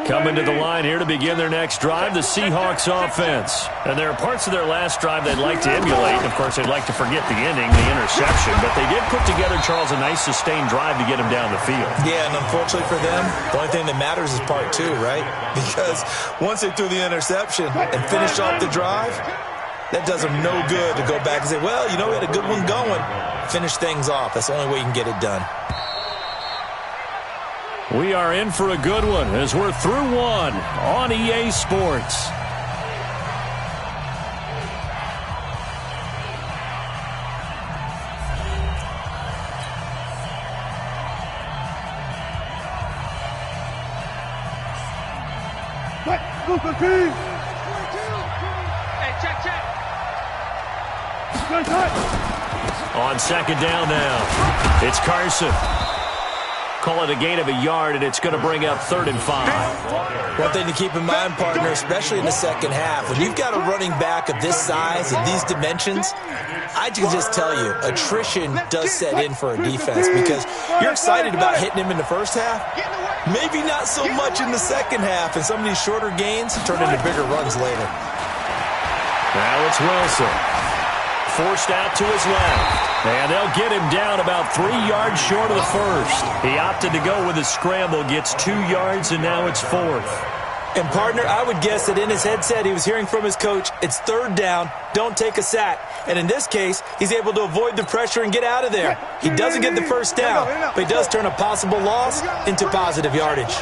Coming to the line here to begin their next drive, the Seahawks offense. And there are parts of their last drive they'd like to emulate. Of course, they'd like to forget the ending, the interception. But they did put together, Charles, a nice sustained drive to get him down the field. Yeah, and unfortunately for them, the only thing that matters is part two, right? Because once they threw the interception and finished off the drive, that does them no good to go back and say, well, you know, we had a good one going. Finish things off. That's the only way you can get it done. We are in for a good one as we're through one on EA Sports. On second down now, it's Carson. Call it a gain of a yard, and it's going to bring up 3rd and 5. One thing to keep in mind, partner, especially in the second half, when you've got a running back of this size and these dimensions, I can just tell you, attrition does set in for a defense because you're excited about hitting him in the first half. Maybe not so much in the second half, and some of these shorter gains turn into bigger runs later. Now it's Wilson. Forced out to his left. And they'll get him down about 3 yards short of the first. He opted to go with a scramble, gets 2 yards, and now it's 4th. And, partner, I would guess that in his headset he was hearing from his coach, it's 3rd down, don't take a sack. And in this case, he's able to avoid the pressure and get out of there. He doesn't get the first down, but he does turn a possible loss into positive yardage.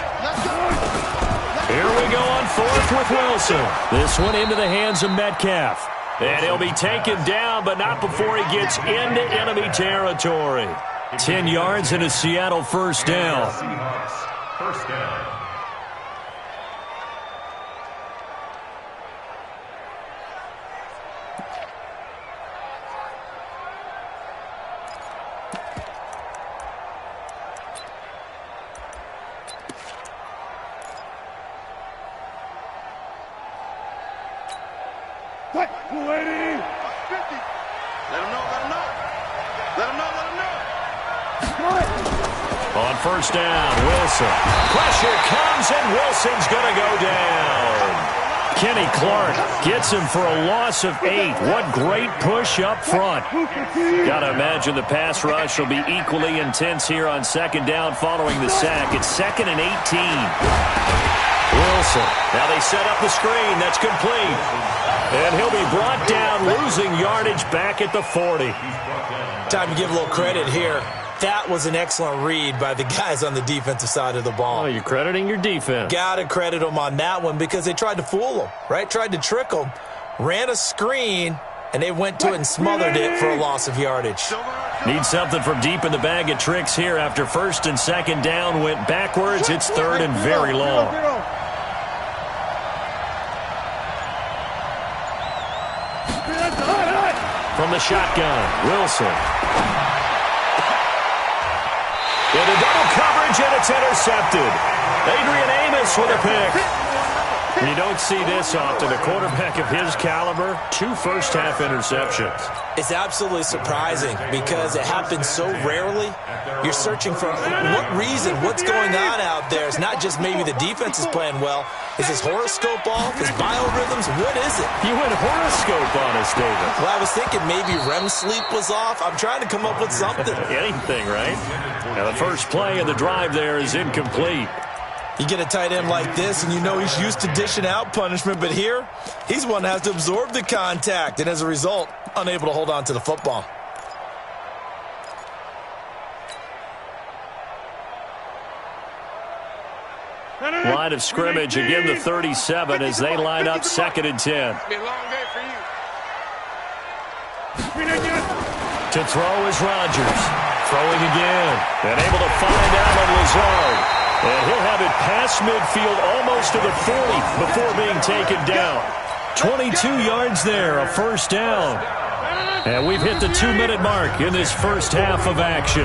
Here we go on 4th with Wilson. This one into the hands of Metcalf. And he'll be taken down, but not before he gets into enemy territory. 10 yards and a Seattle first down. First down. On first down, Wilson. Pressure comes, and Wilson's going to go down. Kenny Clark gets him for a loss of 8. What great push up front. Got to imagine the pass rush will be equally intense here on second down following the sack. It's 2nd and 18. Wilson. Now they set up the screen. That's complete. And he'll be brought down, losing yardage back at the 40. Time to give a little credit here. That was an excellent read by the guys on the defensive side of the ball. Oh, you're crediting your defense. Got to credit them on that one because they tried to fool them, right? Tried to trick them, ran a screen, and they went to it and smothered it for a loss of yardage. Need something from deep in the bag of tricks here after 1st and 2nd down went backwards. It's 3rd and very long. From the shotgun, Wilson. Into double coverage, and it's intercepted. Adrian Amos with a pick. You don't see this often. A quarterback of his caliber, 2 first-half interceptions. It's absolutely surprising because it happens so rarely. You're searching for what reason, what's going on out there. It's not just maybe the defense is playing well. Is his horoscope off? His biorhythms? What is it? You went horoscope on us, David. Well, I was thinking maybe REM sleep was off. I'm trying to come up with something. Anything, right? Now, the first play of the drive there is incomplete. You get a tight end like this, and you know he's used to dishing out punishment, but here, he's one that has to absorb the contact, and as a result, unable to hold on to the football. Line of scrimmage, again the 37 as they line up 2nd and 10. To throw is Rodgers. Throwing again. And able to find Allen Lazard. And he'll have it past midfield almost to the 40 before being taken down. 22 yards there, a first down. And we've hit the 2-minute mark in this first half of action.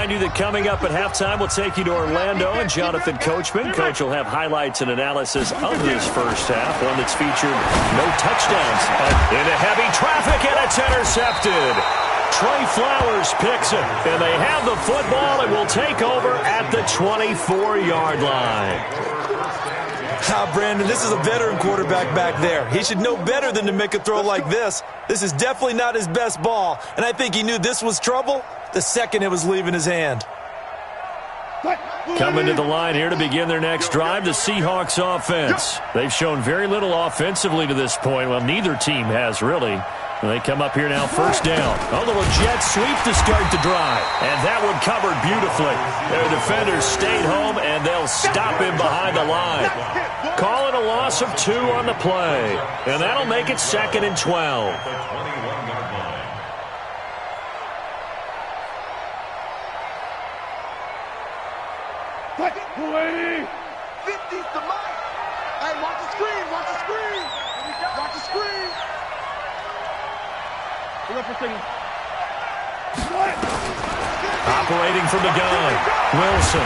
remind you that coming up at halftime, we'll take you to Orlando and Jonathan Coachman. Coach will have highlights and analysis of this first half, one that's featured no touchdowns. Into heavy traffic, and it's intercepted. Trey Flowers picks it, and they have the football and will take over at the 24-yard line. Brandon, this is a veteran quarterback back there. He should know better than to make a throw like this. This is definitely not his best ball, and I think he knew this was trouble the second it was leaving his hand. Coming to the line here to begin their next drive, the Seahawks offense. They've shown very little offensively to this point. Well, neither team has really. They come up here now, first down. A little jet sweep to start the drive. And that one covered beautifully. Their defenders stayed home, and they'll stop him behind the line. Calling a loss of 2 on the play. And that'll make it 2nd and 12. Hey, watch the screen, watch the screen. Watch the screen. Operating from the gun. Wilson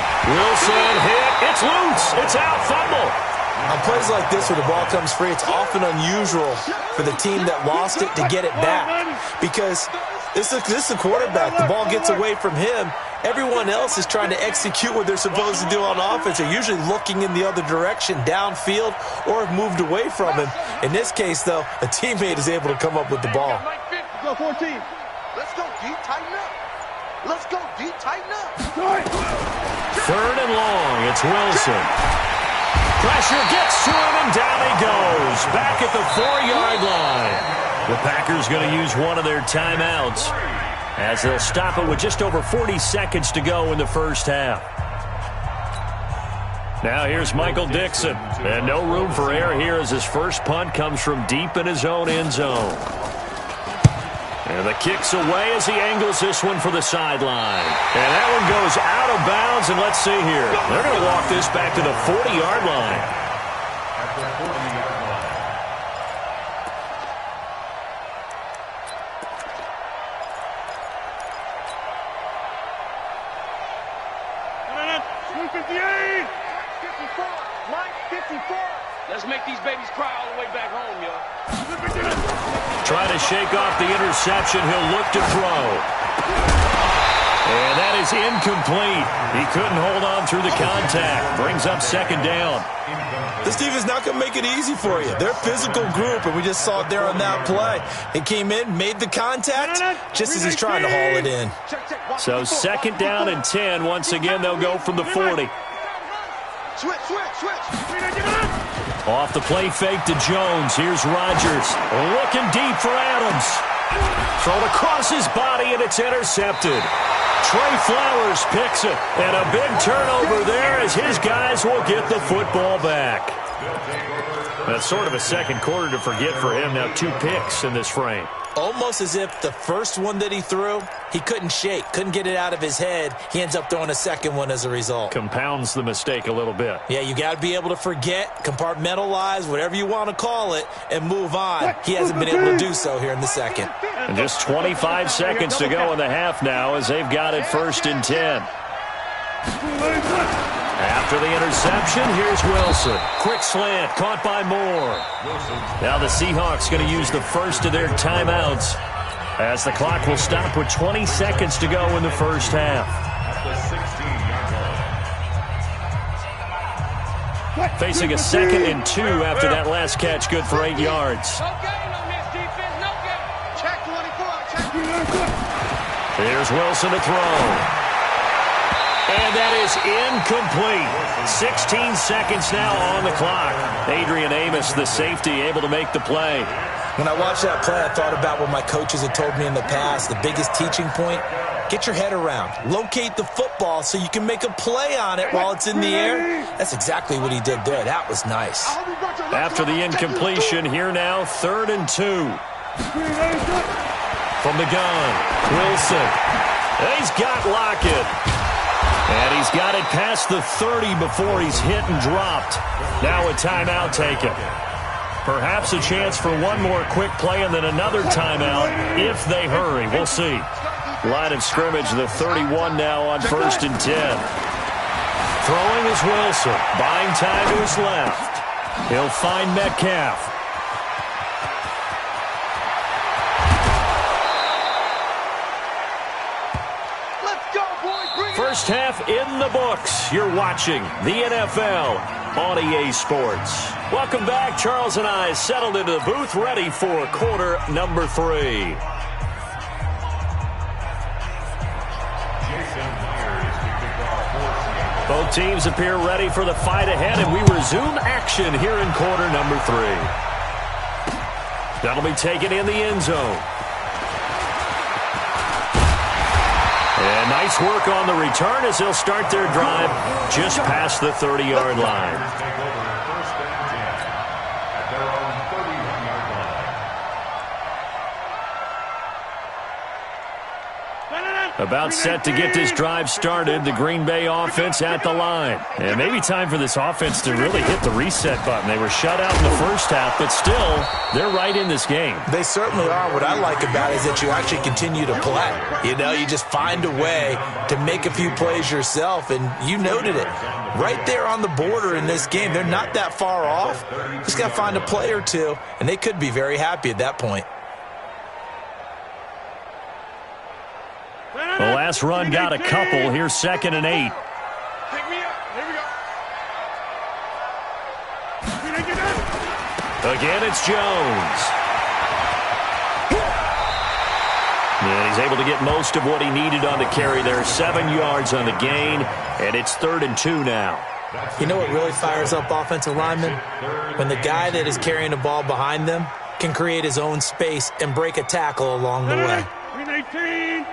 hit. It's loose. It's out. Fumble. On plays like this where the ball comes free, it's often unusual for the team that lost it to get it back. Because this is a quarterback. The ball gets away from him. Everyone else is trying to execute what they're supposed to do on offense. They're usually looking in the other direction, downfield, or have moved away from him. In this case, though, a teammate is able to come up with the ball. Go 14. Let's go deep, tighten up. Let's go deep, tighten up. 3rd and long. It's Wilson. Pressure gets to him, and down he goes. Back at the 4-yard line. The Packers going to use one of their timeouts as they'll stop it with just over 40 seconds to go in the first half. Now here's Michael Dixon. And no room for error here as his first punt comes from deep in his own end zone. And the kick's away as he angles this one for the sideline. And that one goes out of bounds, and let's see here. They're going to walk this back to the 40-yard line. At the 40-yard line. Let's make these babies cry all the way back home, yo. Trying to shake off the interception. He'll look to throw. And that is incomplete. He couldn't hold on through the contact. Brings up 2nd down. This defense not going to make it easy for you. They're a physical group, and we just saw it there on that play. He came in, made the contact, just as he's trying to haul it in. So 2nd down and 10. Once again, they'll go from the 40. Switch. Off the play fake to Jones. Here's Rodgers. Looking deep for Adams. Thrown across his body, and it's intercepted. Trey Flowers picks it. And a big turnover there as his guys will get the football back. That's sort of a second quarter to forget for him. Now 2 picks in this frame. Almost as if the first one that he threw, he couldn't shake, couldn't get it out of his head. He ends up throwing a second one as a result. Compounds the mistake a little bit. Yeah, you got to be able to forget, compartmentalize, whatever you want to call it, and move on. He hasn't been able to do so here in the second. And just 25 seconds to go in the half now as they've got it 1st and 10. After the interception, here's Wilson. Quick slant, caught by Moore. Now the Seahawks going to use the first of their timeouts as the clock will stop with 20 seconds to go in the first half. Facing a 2nd and 2 after that last catch, good for 8 yards. Here's Wilson to throw. And that is incomplete. 16 seconds now on the clock. Adrian Amos, the safety, able to make the play. When I watched that play, I thought about what my coaches had told me in the past. The biggest teaching point, get your head around. Locate the football so you can make a play on it while it's in the air. That's exactly what he did there. That was nice. After the incompletion, here now, 3rd and 2. From the gun, Wilson. He's got Lockett. And he's got it past the 30 before he's hit and dropped. Now a timeout taken. Perhaps a chance for one more quick play and then another timeout if they hurry. We'll see. Line of scrimmage, the 31 now on 1st and 10. Throwing is Wilson. Buying time to his left. He'll find Metcalf. First half in the books. You're watching the NFL on EA Sports. Welcome back. Charles and I settled into the booth, ready for quarter number 3. Both teams appear ready for the fight ahead, and we resume action here in quarter number 3. That'll be taken in the end zone. And nice work on the return as they'll start their drive just past the 30-yard line. About set to get this drive started, the Green Bay offense at the line. And maybe time for this offense to really hit the reset button. They were shut out in the first half, but still, they're right in this game. They certainly are. What I like about it is that you actually continue to play. You know, you just find a way to make a few plays yourself, and you noted it. Right there on the border in this game, they're not that far off. Just got to find a play or two, and they could be very happy at that point. The last run got a couple. Here's 2nd and 8. Pick me up. Here we go. Again, it's Jones. And he's able to get most of what he needed on the carry there. 7 yards on the gain, and it's 3rd and 2 now. You know what really fires up offensive linemen? When the guy that is carrying the ball behind them can create his own space and break a tackle along the way. 18.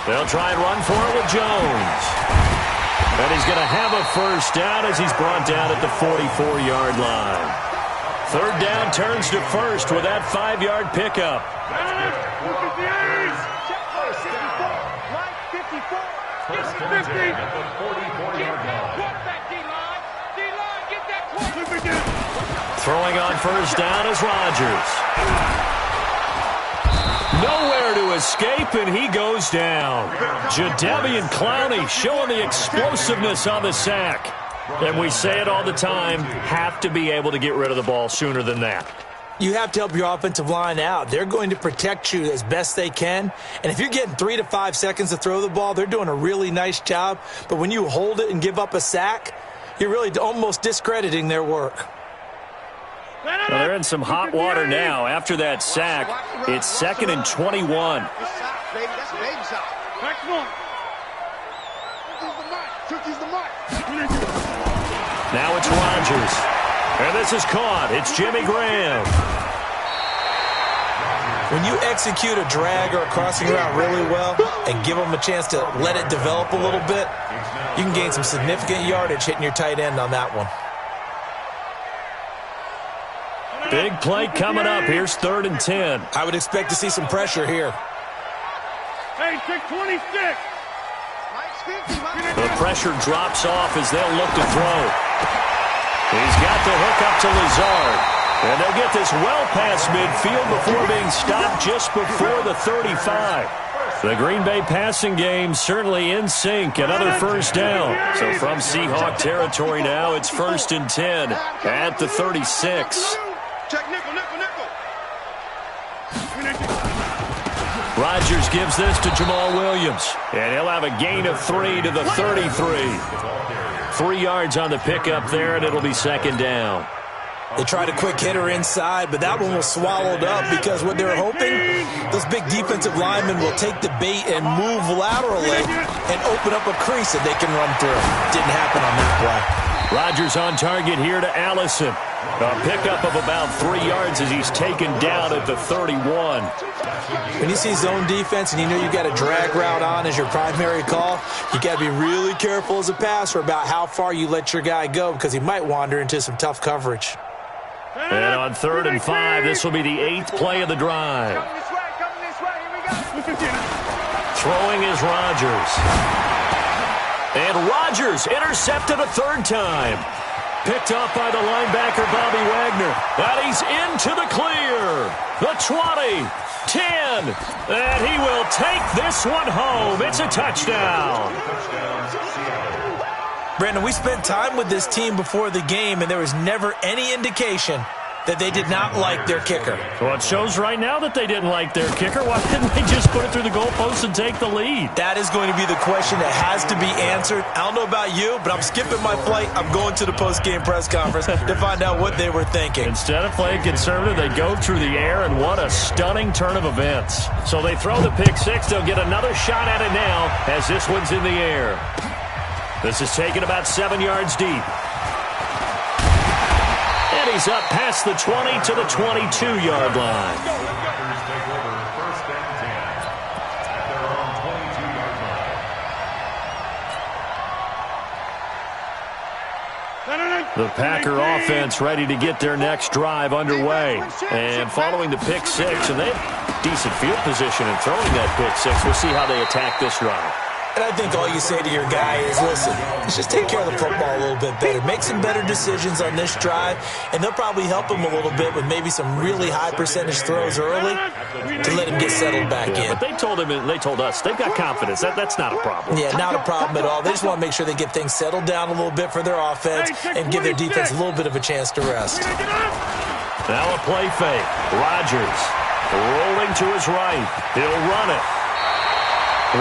They'll try and run for it with Jones. And he's going to have a first down as he's brought down at the 44-yard line. 3rd down turns to 1st with that 5-yard pickup. Throwing on 1st down is Rodgers. Nowhere to escape, and he goes down. Jadeveon Clowney showing the explosiveness on the sack. And we say it all the time, have to be able to get rid of the ball sooner than that. You have to help your offensive line out. They're going to protect you as best they can. And if you're getting 3 to 5 seconds to throw the ball, they're doing a really nice job. But when you hold it and give up a sack, you're really almost discrediting their work. Well, they're in some hot water now. After that sack, it's 2nd and 21. Now it's Rodgers. And this is caught. It's Jimmy Graham. When you execute a drag or a crossing route really well and give them a chance to let it develop a little bit, you can gain some significant yardage hitting your tight end on that one. Big play coming up. Here's 3rd and 10. I would expect to see some pressure here. Hey, pick 26. The pressure drops off as they'll look to throw. He's got the hook up to Lazard. And they'll get this well past midfield before being stopped just before the 35. The Green Bay passing game certainly in sync. Another first down. So from Seahawk territory now, it's 1st and 10 at the 36. Check nickel. Rodgers gives this to Jamal Williams. And he'll have a gain of 3 to the 33. 3 yards on the pickup there, and it'll be 2nd down. They tried a quick hitter inside, but that one was swallowed up because what they're hoping, those big defensive linemen will take the bait and move laterally and open up a crease that they can run through. Didn't happen on that play. Rodgers on target here to Allison. A pickup of about 3 yards as he's taken down at the 31. When you see zone defense and you know you got a drag route on as your primary call, you got to be really careful as a passer about how far you let your guy go because he might wander into some tough coverage. And on 3rd and 5, this will be the 8th play of the drive. Coming this way. Here we go. Throwing is Rodgers. And Rodgers intercepted a 3rd time. Picked off by the linebacker, Bobby Wagner. And he's into the clear. The 20, 10, and he will take this one home. It's a touchdown. Brandon, we spent time with this team before the game, and there was never any indication that they did not like their kicker. Well, it shows right now that they didn't like their kicker. Why didn't they just put it through the goalpost and take the lead? That is going to be the question that has to be answered. I don't know about you, but I'm skipping my flight. I'm going to the post-game press conference to find out what they were thinking. Instead of playing conservative, they go through the air, and what a stunning turn of events. So they throw the pick six. They'll get another shot at it now as this one's in the air. This is taken about 7 yards deep. And he's up past the 20 to the 22-yard line. The Packer offense ready to get their next drive underway. And following the pick six, and they have decent field position in throwing that pick six. We'll see how they attack this drive. And I think all you say to your guy is, listen, let's just take care of the football a little bit better. Make some better decisions on this drive, and they'll probably help him a little bit with maybe some really high percentage throws early to let him get settled back in. But they told him, and they told us, they've got confidence. That's not a problem. Yeah, not a problem at all. They just want to make sure they get things settled down a little bit for their offense and give their defense a little bit of a chance to rest. Now a play fake. Rodgers rolling to his right. He'll run it.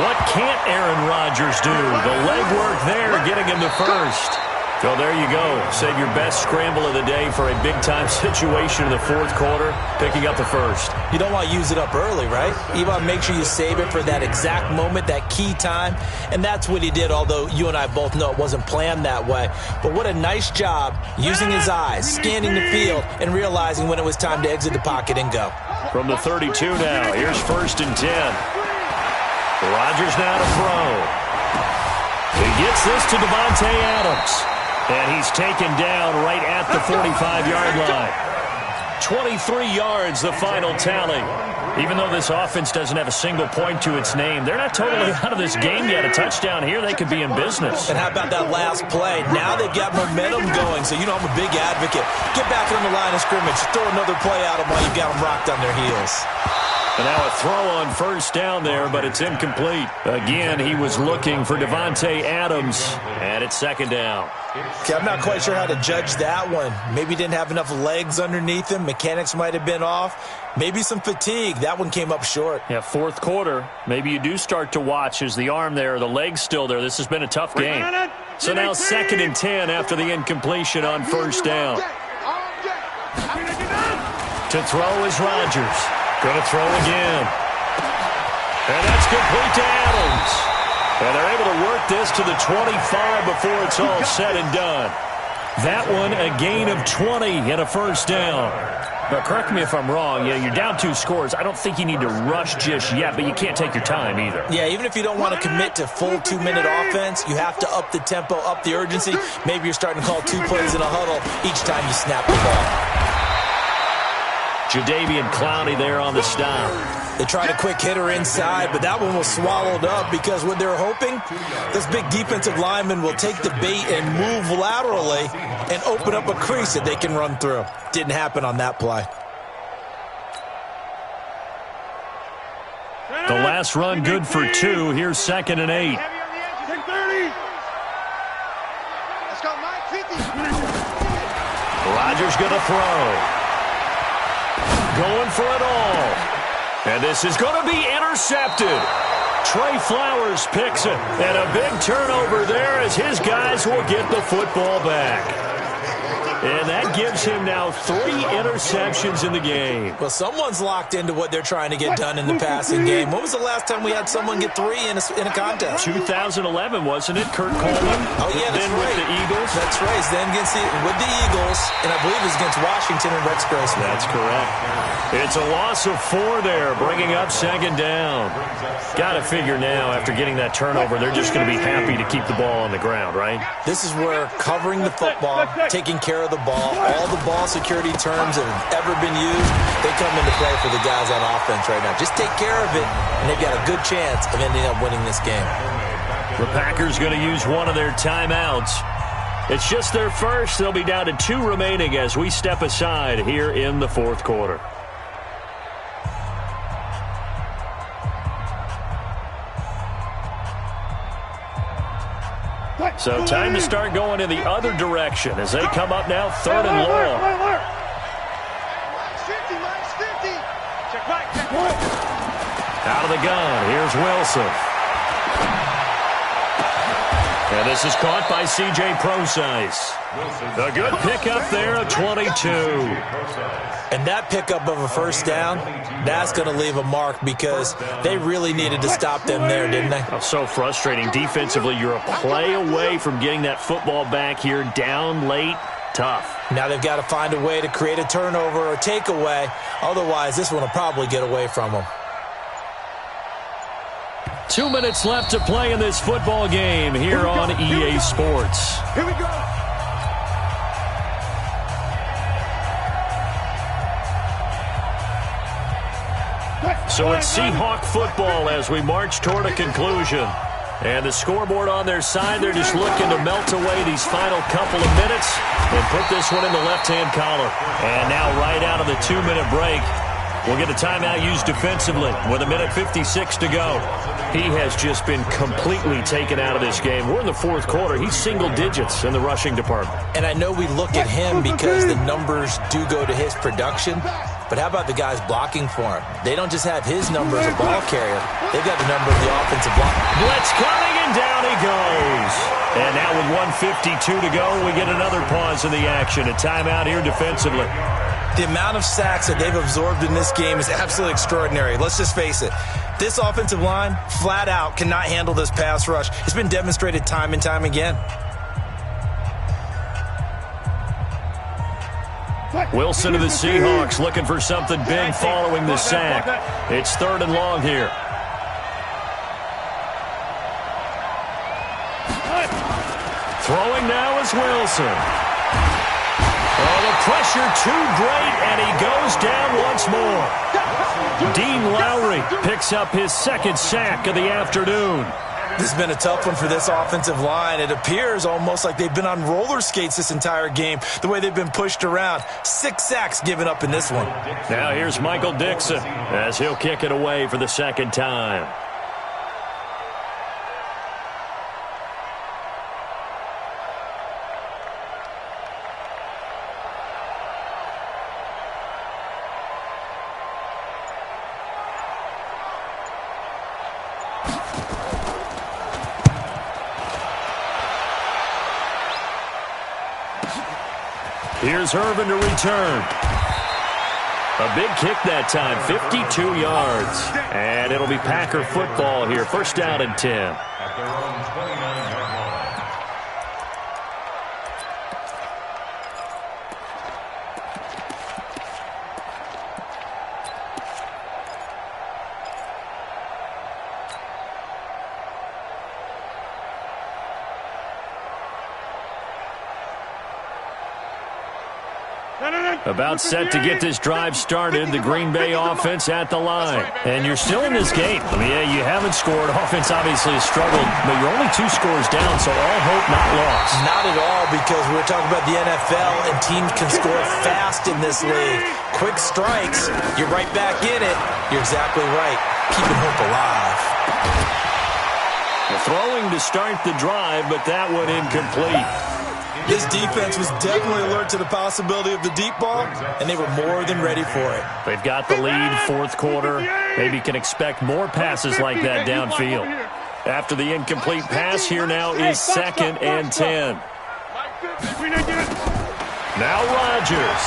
What can't Aaron Rodgers do? The legwork there getting him to first. So there you go. Save your best scramble of the day for a big-time situation in the fourth quarter, picking up the first. You don't want to use it up early, right? You want to make sure you save it for that exact moment, that key time, and that's what he did, although you and I both know it wasn't planned that way. But what a nice job using his eyes, scanning the field, and realizing when it was time to exit the pocket and go. From the 32 now, here's 1st and 10. Rodgers now to throw. He gets this to Davante Adams. And he's taken down right at the 45-yard line. 23 yards, the final tally. Even though this offense doesn't have a single point to its name, they're not totally out of this game yet. A touchdown here, they could be in business. And how about that last play? Now they've got momentum going, so you know I'm a big advocate. Get back on the line of scrimmage. Throw another play at them while you've got them rocked on their heels. And now a throw on 1st down there, but it's incomplete. Again, he was looking for Davante Adams, and it's 2nd down. Okay, I'm not quite sure how to judge that one. Maybe he didn't have enough legs underneath him. Mechanics might have been off. Maybe some fatigue. That one came up short. Yeah, 4th quarter. Maybe you do start to watch as the arm there, the leg's still there. This has been a tough game. So now 2nd and 10 after the incompletion on 1st down. To throw is Rodgers. Going to throw again. And that's complete to Adams. And they're able to work this to the 25 before it's all said and done. That one, a gain of 20 and a 1st down. But correct me if I'm wrong. Yeah, you're down 2 scores. I don't think you need to rush just yet, but you can't take your time either. Yeah, even if you don't want to commit to full 2-minute offense, you have to up the tempo, up the urgency. Maybe you're starting to call 2 plays in a huddle each time you snap the ball. Jadeveon Clowney there on the stop. They tried a quick hitter inside, but that one was swallowed up because what they're hoping, this big defensive lineman will take the bait and move laterally and open up a crease that they can run through. Didn't happen on that play. The last run good for 2. Here's 2nd and 8. Rodgers going to throw. Going for it all. And this is going to be intercepted. Trey Flowers picks it. And a big turnover there as his guys will get the football back. And that gives him now 3 interceptions in the game. Well, someone's locked into what they're trying to get done in the passing game. When was the last time we had someone get 3 in a contest? 2011, wasn't it? Kurt Coleman. Oh, yeah, that's then right. with the Eagles. That's right. Then with the Eagles, and I believe it was against Washington and Rex Grossman. That's correct. It's a loss of 4 there, bringing up 2nd down. Got to figure now, after getting that turnover, they're just going to be happy to keep the ball on the ground, right? This is where covering the football, taking care of the ball, all the ball security terms that have ever been used, they come into play for the guys on offense right now. Just take care of it, and they've got a good chance of ending up winning this game. The Packers going to use one of their timeouts. It's just their first. They'll be down to 2 remaining as we step aside here in the fourth quarter. So time to start going in the other direction as they come up now 3rd and long. Out of the gun, here's Wilson. And this is caught by C.J. Procise. A good pickup there of 22. And that pickup of a first down, that's going to leave a mark because they really needed to stop them there, didn't they? Oh, so frustrating. Defensively, you're a play away from getting that football back here down late. Tough. Now they've got to find a way to create a turnover or takeaway. Otherwise, this one will probably get away from them. 2 minutes left to play in this football game here on EA Sports. Here we go. So it's Seahawk football as we march toward a conclusion. And the scoreboard on their side, they're just looking to melt away these final couple of minutes and put this one in the left-hand column. And now right out of the 2-minute break, we'll get a timeout used defensively with 1:56 to go. He has just been completely taken out of this game. We're in the fourth quarter. He's single digits in the rushing department. And I know we look at him because the numbers do go to his production, but how about the guys blocking for him? They don't just have his number as a ball carrier. They've got the number of the offensive line. Blitz coming, and down he goes. And now with 1:52 to go, we get another pause in the action. A timeout here defensively. The amount of sacks that they've absorbed in this game is absolutely extraordinary. Let's just face it. This offensive line, flat out, cannot handle this pass rush. It's been demonstrated time and time again. Wilson to the Seahawks looking for something big following the sack. It's 3rd and long here. Throwing now is Wilson. Oh, the pressure too great, and he goes down once more. Dean Lowry picks up his 2nd sack of the afternoon. This has been a tough one for this offensive line. It appears almost like they've been on roller skates this entire game, the way they've been pushed around. 6 sacks given up in this one. Now here's Michael Dixon as he'll kick it away for the 2nd time. Here's Irvin to return. A big kick that time, 52 yards. And it'll be Packer football here, 1st down and 10. At their own 29-yard line. About set to get this drive started, the Green Bay offense at the line. And you're still in this game. I mean, yeah, you haven't scored. Offense obviously has struggled, but you're only 2 scores down, so all hope not lost. Not at all, because we're talking about the NFL, and teams can score fast in this league. Quick strikes, you're right back in it. You're exactly right. Keeping hope alive. Throwing to start the drive, but that one incomplete. This defense was definitely alert to the possibility of the deep ball, and they were more than ready for it. They've got the lead, 4th quarter. Maybe can expect more passes like that downfield. After the incomplete pass, here now is 2nd and 10. Now Rodgers.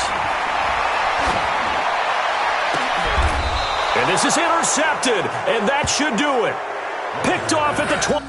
And this is intercepted, and that should do it. Picked off at the 20.